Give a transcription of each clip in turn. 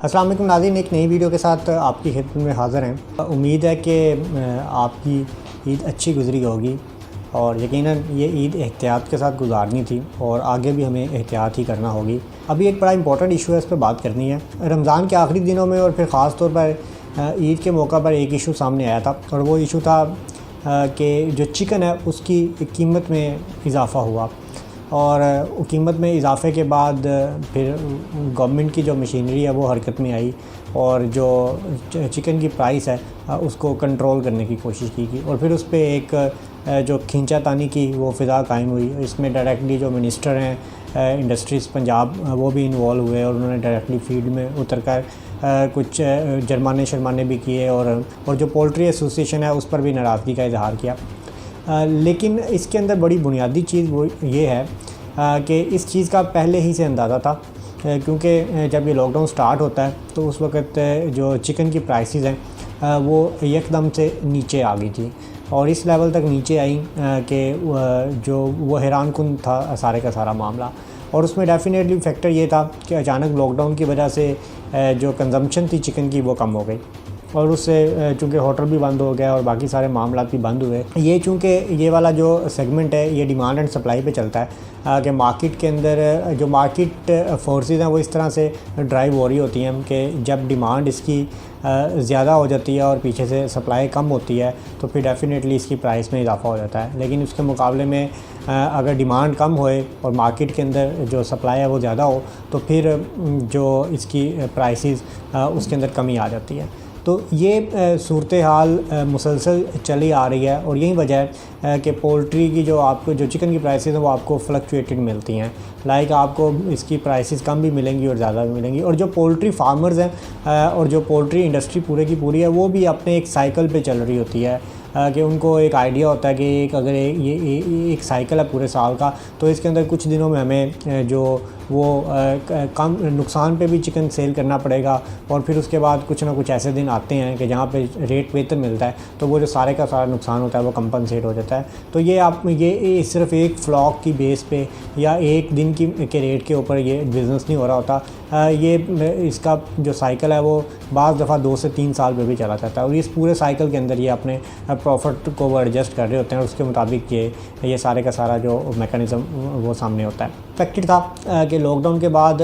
अस्सलाम वालेकुम नाज़रीन, एक नई वीडियो के साथ आपकी खिदमत में हाज़िर हैं। उम्मीद है कि आपकी ईद अच्छी गुज़री होगी और यकीनन ये ईद एहतियात के साथ गुजारनी थी और आगे भी हमें एहतियात ही करना होगी। अभी एक बड़ा इंपॉर्टेंट इशू है, इस पर बात करनी है। रमज़ान के आखिरी दिनों में और फिर ख़ास तौर पर ईद के मौका पर एक इशू सामने आया था और वो इशू था कि जो चिकन है उसकी कीमत में इजाफ़ा हुआ और कीमत में इजाफ़े के बाद फिर गवर्नमेंट की जो मशीनरी है वो हरकत में आई और जो चिकन की प्राइस है उसको कंट्रोल करने की कोशिश की और फिर उस पर एक जो खींचातानी की वो फ़िज़ा कायम हुई। इसमें डायरेक्टली जो मिनिस्टर हैं इंडस्ट्रीज़ पंजाब वो भी इन्वॉल्व हुए और उन्होंने डायरेक्टली फील्ड में उतर कर कुछ जुर्माने भी किए और जो पोल्ट्री एसोसिएशन है उस पर भी नाराज़गी का इजहार किया। लेकिन इसके अंदर बड़ी बुनियादी चीज़ वो ये है कि इस चीज़ का पहले ही से अंदाज़ा था, क्योंकि जब ये लॉकडाउन स्टार्ट होता है तो उस वक़्त जो चिकन की प्राइसेस हैं वो एकदम से नीचे आ गई थी और इस लेवल तक नीचे आई कि जो वो हैरानकुन था सारे का सारा मामला। और उसमें डेफिनेटली फैक्टर ये था कि अचानक लॉकडाउन की वजह से जो कंजम्पशन थी चिकन की वो कम हो गई और उससे चूँकि होटल भी बंद हो गया और बाकी सारे मामला भी बंद हुए। ये चूँकि ये वाला जो सेगमेंट है ये डिमांड एंड सप्लाई पे चलता है कि मार्केट के अंदर जो मार्केट फोर्सेस हैं वो इस तरह से ड्राइव हो रही होती हैं कि जब डिमांड इसकी ज़्यादा हो जाती है और पीछे से सप्लाई कम होती है तो फिर डेफिनेटली इसकी प्राइस में इजाफा हो जाता है। लेकिन उसके मुकाबले में अगर डिमांड कम होए और मार्केट के अंदर जो सप्लाई है वो ज़्यादा हो तो फिर जो इसकी प्राइसेस उसके अंदर कमी आ जाती है। तो ये सूरत हाल मुसलसल चली आ रही है और यही वजह है कि पोल्ट्री की जो चिकन की प्राइसेस हैं वो आपको फ्लक्चुएटेड मिलती हैं। लाइक आपको इसकी प्राइसेस कम भी मिलेंगी और ज़्यादा भी मिलेंगी और जो पोल्ट्री फार्मर्स हैं और जो पोल्ट्री इंडस्ट्री पूरे की पूरी है वो भी अपने एक साइकिल पे चल रही होती है कि उनको एक आइडिया होता है कि अगर ये एक साइकिल है पूरे साल का तो इसके अंदर कुछ दिनों में हमें जो वो कम नुकसान पे भी चिकन सेल करना पड़ेगा और फिर उसके बाद कुछ ना कुछ ऐसे दिन आते हैं कि जहाँ पे रेट बेहतर मिलता है तो वो जो सारे का सारा नुकसान होता है वो कंपनसेट हो जाता है। तो ये सिर्फ एक फ्लॉक की बेस पे या एक दिन के रेट के ऊपर ये बिज़नेस नहीं हो रहा होता। ये इसका जो साइकिल है वो बाज़ दफ़ा 2 से 3 साल पे भी चला जाता है और इस पूरे साइकिल के अंदर ये अपने प्रॉफिट को वो एडजस्ट कर रहे होते हैं और उसके मुताबिक ये सारे का सारा जो मैकेनिज़्म वो सामने होता है। फैक्टर था कि लॉकडाउन के बाद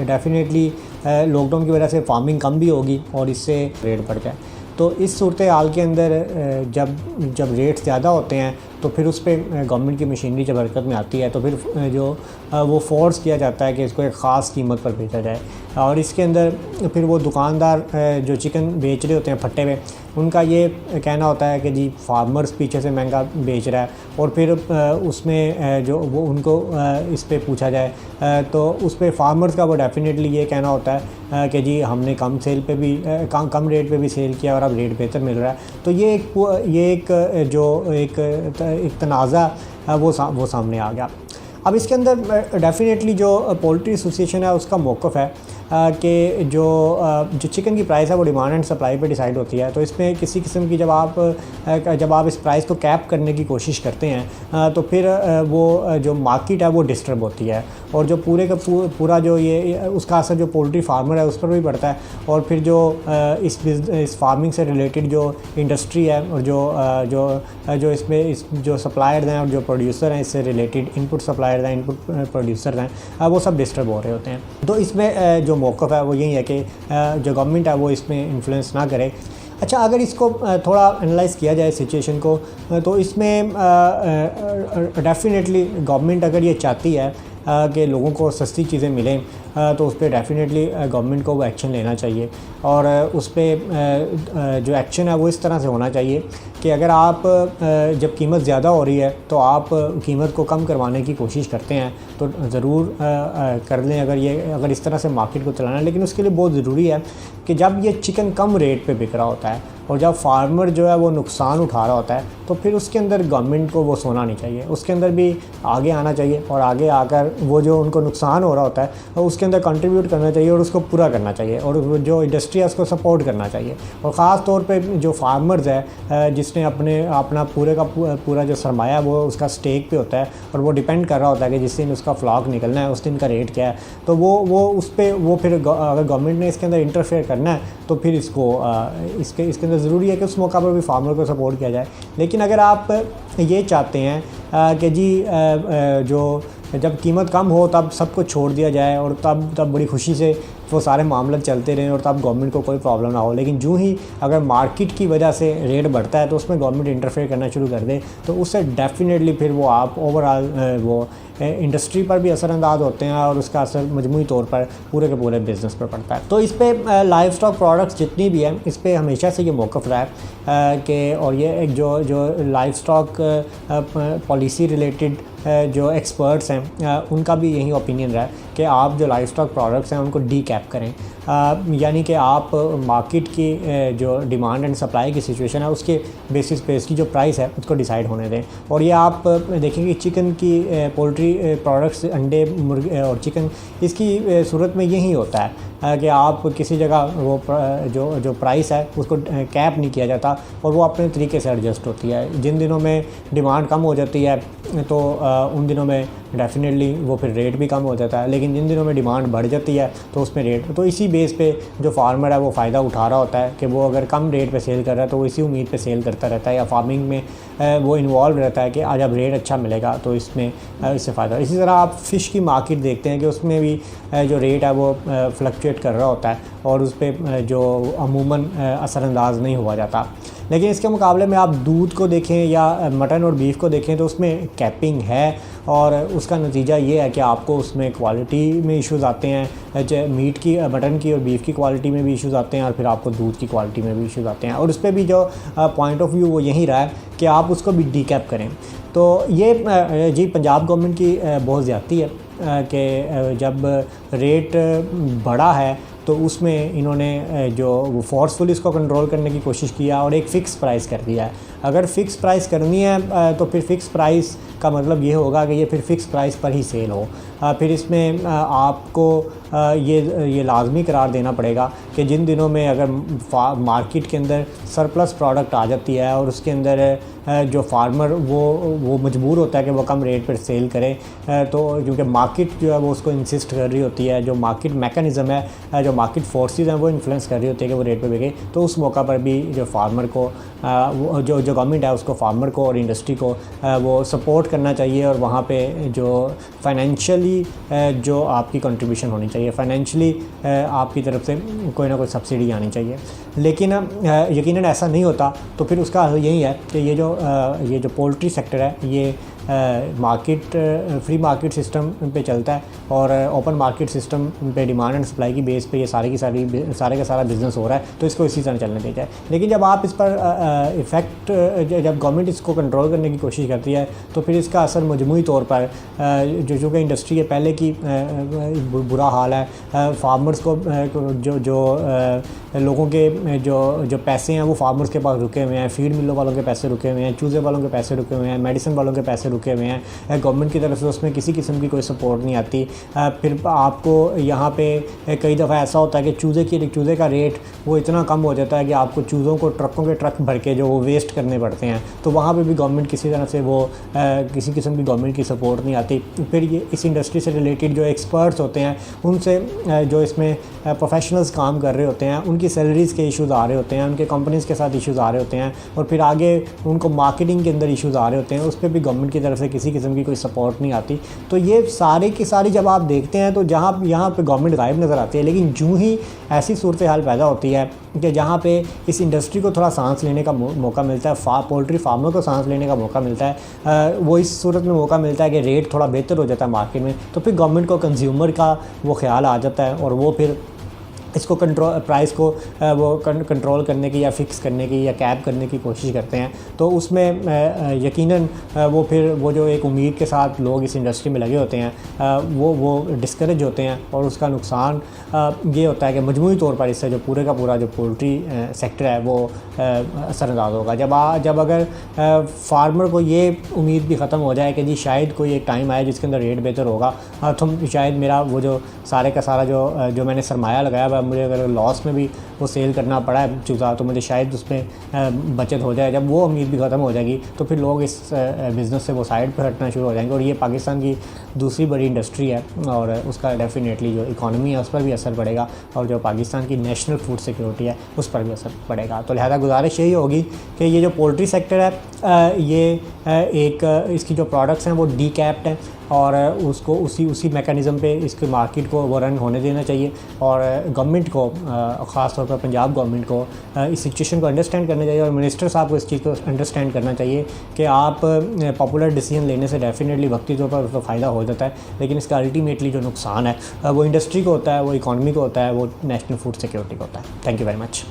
डेफिनेटली लॉकडाउन की वजह से फार्मिंग कम भी होगी और इससे रेट बढ़ जाए। तो इस सूरत हाल के अंदर जब रेट ज़्यादा होते हैं तो फिर उस पर गवर्नमेंट की मशीनरी जब हरकत में आती है तो फिर जो वो फोर्स किया जाता है कि इसको एक ख़ास कीमत पर बेचा जाए और इसके अंदर फिर वो दुकानदार जो चिकन बेच रहे होते हैं फट्टे में उनका ये कहना होता है कि जी फार्मर्स पीछे से महंगा बेच रहा है और फिर उसमें जो वो उनको इस पे पूछा जाए तो उस पर फार्मर्स का वो डेफिनेटली ये कहना होता है कि जी हमने कम कम रेट पे भी सेल किया और अब रेट बेहतर मिल रहा है। तो ये एक तनाज़ा वो सामने आ गया। अब इसके अंदर डेफिनेटली जो पोल्ट्री एसोसिएशन है उसका मौक़िफ़ है कि जो चिकन की प्राइस है वो डिमांड एंड सप्लाई पे डिसाइड होती है। तो इसमें किसी किस्म की जब आप इस प्राइस को कैप करने की कोशिश करते हैं तो फिर वो जो मार्केट है वो डिस्टर्ब होती है और जो पूरे का पूरा जो ये उसका असर जो पोल्ट्री फार्मर है उस पर भी पड़ता है और फिर जो इस फार्मिंग से रिलेटेड जो इंडस्ट्री है और जो इसमें जो सप्लायर्स हैं और जो प्रोड्यूसर हैं इससे रिलेटेड इनपुट सप्लायर्स हैं इनपुट प्रोड्यूसर हैं वो सब डिस्टर्ब हो रहे होते हैं। तो इसमें जो मौक़िफ़ है वो यही है कि जो गवर्नमेंट है वो इसमें इन्फ्लुएंस ना करे। अच्छा, अगर इसको थोड़ा एनालाइज़ किया जाए सिचुएशन को तो इसमें डेफिनेटली गवर्नमेंट अगर ये चाहती है कि लोगों को सस्ती चीज़ें मिलें तो उस पर डेफिनेटली गवर्नमेंट को वो एक्शन लेना चाहिए और उस पर जो एक्शन है वो इस तरह से होना चाहिए कि अगर आप जब कीमत ज़्यादा हो रही है तो आप कीमत को कम करवाने की कोशिश करते हैं तो ज़रूर कर लें अगर इस तरह से मार्केट को चलाना है। लेकिन उसके लिए बहुत ज़रूरी है कि जब ये चिकन कम रेट पे बिक रहा होता है और जब फार्मर जो है वो नुकसान उठा रहा होता है तो फिर उसके अंदर गवर्नमेंट को वो सोना नहीं चाहिए, उसके अंदर भी आगे आना चाहिए और आगे आकर वो जो उनको नुकसान हो रहा होता है उसके अंदर कंट्रीब्यूट करना चाहिए और उसको पूरा करना चाहिए और जो इंडस्ट्री है उसको सपोर्ट करना चाहिए। और ख़ास तौर पे जो फार्मर्स है उसने अपना पूरा जो सरमाया वो उसका स्टेक पे होता है और वो डिपेंड कर रहा होता है कि जिस दिन उसका फ्लॉक निकलना है उस दिन का रेट क्या है। तो वो उस पर वो फिर अगर गवर्नमेंट ने इसके अंदर इंटरफेयर करना है तो फिर इसके अंदर ज़रूरी है कि उस मौका पर भी फार्मर को सपोर्ट किया जाए। लेकिन अगर आप ये चाहते हैं कि जी जो जब कीमत कम हो तब सब कुछ छोड़ दिया जाए और तब बड़ी खुशी से वो सारे मामले चलते रहें और तब गवर्नमेंट को कोई प्रॉब्लम ना हो, लेकिन जो ही अगर मार्केट की वजह से रेट बढ़ता है तो उसमें गवर्नमेंट इंटरफेयर करना शुरू कर दे तो उससे डेफिनेटली फिर वो आप ओवरऑल वो इंडस्ट्री पर भी असरअंदाज होते हैं और उसका असर मजमूई तौर पर पूरे के पूरे बिज़नेस पर पड़ता है। तो इस पर लाइव स्टॉक प्रोडक्ट्स जितनी भी हैं इस पर हमेशा से ये मौक़िफ़ रहा है कि और ये एक जो लाइव स्टॉक पॉलिसी रिलेटेड जो एक्सपर्ट्स हैं उनका भी यही ओपिनियन रहा है कि आप जो लाइव स्टॉक प्रोडक्ट्स हैं उनको डी कैप करें, यानी कि आप मार्केट की जो डिमांड एंड सप्लाई की सिचुएशन है उसके बेसिस पे इसकी जो प्राइस है उसको डिसाइड होने दें। और ये आप देखेंगे चिकन की पोल्ट्री प्रोडक्ट्स, अंडे, मुर्गे और चिकन, इसकी सूरत में यही होता है कि आप किसी जगह वो जो प्राइस है उसको कैप नहीं किया जाता और वो अपने तरीके से एडजस्ट होती है। जिन दिनों में डिमांड कम हो जाती है तो उन दिनों में डेफिनेटली वो फिर रेट भी कम हो जाता है, लेकिन जिन दिनों में डिमांड बढ़ जाती है तो उसमें रेट, तो इसी बेस पे जो फार्मर है वो फ़ायदा उठा रहा होता है कि वो अगर कम रेट पे सेल कर रहा है तो वो इसी उम्मीद पे सेल करता रहता है या फार्मिंग में वो इन्वॉल्व रहता है कि आज अब रेट अच्छा मिलेगा तो इसमें इससे फ़ायदा। इसी तरह आप फ़िश की मार्केट देखते हैं कि उसमें भी जो रेट है वो फ्लक्चुएट कर रहा होता है और उस पर जो अमूमन असरअंदाज नहीं हुआ जाता। लेकिन इसके मुकाबले में आप दूध को देखें या मटन और बीफ को देखें तो उसमें कैपिंग है और उसका नतीजा ये है कि आपको उसमें क्वालिटी में इश्यूज़ आते हैं, मीट की, मटन की और बीफ की क्वालिटी में भी इश्यूज़ आते हैं और फिर आपको दूध की क्वालिटी में भी इश्यूज़ आते हैं। और उस पर भी जो पॉइंट ऑफ व्यू वो यही रहा है कि आप उसको भी डीकैप करें। तो ये जी पंजाब गवर्नमेंट की बहुत ज़्यादती है कि जब रेट बढ़ा है तो उसमें इन्होंने जो वो फोर्सफुली इसको कंट्रोल करने की कोशिश किया और एक फ़िक्स प्राइस कर दिया है। अगर फ़िक्स प्राइस करनी है तो फिर फ़िक्स प्राइस का मतलब ये होगा कि ये फिर फ़िक्स प्राइस पर ही सेल हो। फिर इसमें आपको ये लाजमी करार देना पड़ेगा कि जिन दिनों में अगर मार्केट के अंदर सरप्लस प्रोडक्ट आ जाती है और उसके अंदर जो फार्मर वो मजबूर होता है कि वो कम रेट पर सेल करे, तो क्योंकि मार्केट जो है वो उसको इंसिस्ट कर रही होती है, जो मार्केट मैकेनिज़्म है, जो मार्केट फोर्सेस हैं वो इन्फ्लुएंस कर रही होती है कि वो रेट पे बिके, तो उस मौका पर भी जो फार्मर को जो गवर्नमेंट है उसको फार्मर को और इंडस्ट्री को वो सपोर्ट करना चाहिए और वहाँ पे जो फाइनेंशियली जो आपकी कंट्रीब्यूशन होनी चाहिए, फाइनेंशियली आपकी तरफ से कोई ना कोई सब्सिडी आनी चाहिए। लेकिन यकीनन ऐसा नहीं होता तो फिर उसका यही है कि ये जो पोल्ट्री सेक्टर है ये फ्री मार्केट सिस्टम पे चलता है और ओपन मार्केट सिस्टम पे डिमांड एंड सप्लाई की बेस पे ये सारे का सारा बिज़नेस हो रहा है, तो इसको इसी तरह चलने दिया जाए। लेकिन जब आप इस पर जब गवर्नमेंट इसको कंट्रोल करने की कोशिश करती है तो फिर इसका असर मजमूई तौर पर जो कि इंडस्ट्री के पहले की बुरा हाल है, फार्मर्स को जो लोगों के जो पैसे हैं वो फार्मर्स के पास रुके हुए हैं, फीड मिलों वालों के पैसे रुके हुए हैं, चूज़े वालों के पैसे रुके हुए हैं, मेडिसिन वालों के पैसे रुके हुए हैं, गवर्नमेंट की तरफ से उसमें किसी किस्म की कोई सपोर्ट नहीं आती। फिर आपको यहाँ पे कई दफ़ा ऐसा होता है कि चूज़े का रेट वो इतना कम हो जाता है कि आपको चूज़ों को ट्रकों के ट्रक भर के जो वो वेस्ट करने पड़ते हैं, तो वहाँ पे भी गवर्नमेंट किसी तरह से वो किसी किस्म की गवर्नमेंट की सपोर्ट नहीं आती। फिर ये इस इंडस्ट्री से रिलेटेड जो एक्सपर्ट्स होते हैं उनसे जो इसमें प्रोफेशनल्स काम कर रहे होते हैं उनकी सैलरीज़ के इश्यूज़ आ रहे होते हैं, उनके कंपनीज़ के साथ इश्यूज़ आ रहे होते हैं और फिर आगे उनको मार्केटिंग के अंदर इश्यूज़ आ रहे होते हैं, उस पर भी गवर्नमेंट की तरफ से किसी किस्म की कोई सपोर्ट नहीं आती। तो ये सारी की सारी जब आप देखते हैं तो यहाँ पे गवर्नमेंट गायब नज़र आती है। लेकिन यूँ ही ऐसी सूरत हाल पैदा होती है कि जहाँ पे इस इंडस्ट्री को थोड़ा सांस लेने का मौका मिलता है, पोल्ट्री फार्मर को सांस लेने का मौका मिलता है, वो इस सूरत में मौका मिलता है कि रेट थोड़ा बेहतर हो जाता है मार्केट में, तो फिर गवर्नमेंट को कंज्यूमर का वो ख्याल आ जाता है और वो फिर इसको प्राइस को वो कंट्रोल करने की या फिक्स करने की या कैप करने की कोशिश करते हैं। तो उसमें यकीनन वो जो एक उम्मीद के साथ लोग इस इंडस्ट्री में लगे होते हैं वो डिस्करेज होते हैं और उसका नुकसान ये होता है कि मजमूई तौर पर इससे जो पूरे का पूरा जो पोल्ट्री सेक्टर है वो असरअंदाज होगा। जब अगर फार्मर को ये उम्मीद भी ख़त्म हो जाए कि जी शायद कोई एक टाइम आए जिसके अंदर रेट बेहतर होगा, तो शायद मेरा वो जो सारे का सारा जो मैंने सरमाया लगाया हुआ मुझे अगर लॉस में भी वो सेल करना पड़ा है चूज़ा तो मुझे शायद उसमें बचत हो जाए। जब वो उम्मीद भी ख़त्म हो जाएगी तो फिर लोग इस बिज़नेस से वो साइड पर हटना शुरू हो जाएंगे। और ये पाकिस्तान की दूसरी बड़ी इंडस्ट्री है और उसका डेफिनेटली जो इकॉनमी है उस पर भी असर पड़ेगा और जो पाकिस्तान की नेशनल फूड सिक्योरिटी है उस पर भी असर पड़ेगा। तो लिहाजा गुजारिश यही होगी कि ये जो पोल्ट्री सेक्टर है ये एक इसकी जो प्रोडक्ट्स हैं वो डी कैप्ड हैं और उसको उसी मैकेनिज़्म पे इसके मार्केट को वो रन होने देना चाहिए। और गवर्नमेंट को ख़ास तौर पर पंजाब गवर्नमेंट को इस सिचुएशन को अंडरस्टैंड करना चाहिए और मिनिस्टर साहब को इस चीज़ को अंडरस्टैंड करना चाहिए कि आप पॉपुलर डिसीजन लेने से डेफिनेटली वक्ती तौर पर उसको फ़ायदा हो जाता है, लेकिन इसका अल्टीमेटली जो नुकसान है वो इंडस्ट्री को होता है, वो इकॉनमी को होता है, वो नेशनल फूड सिक्योरिटी को होता है। Thank you very much.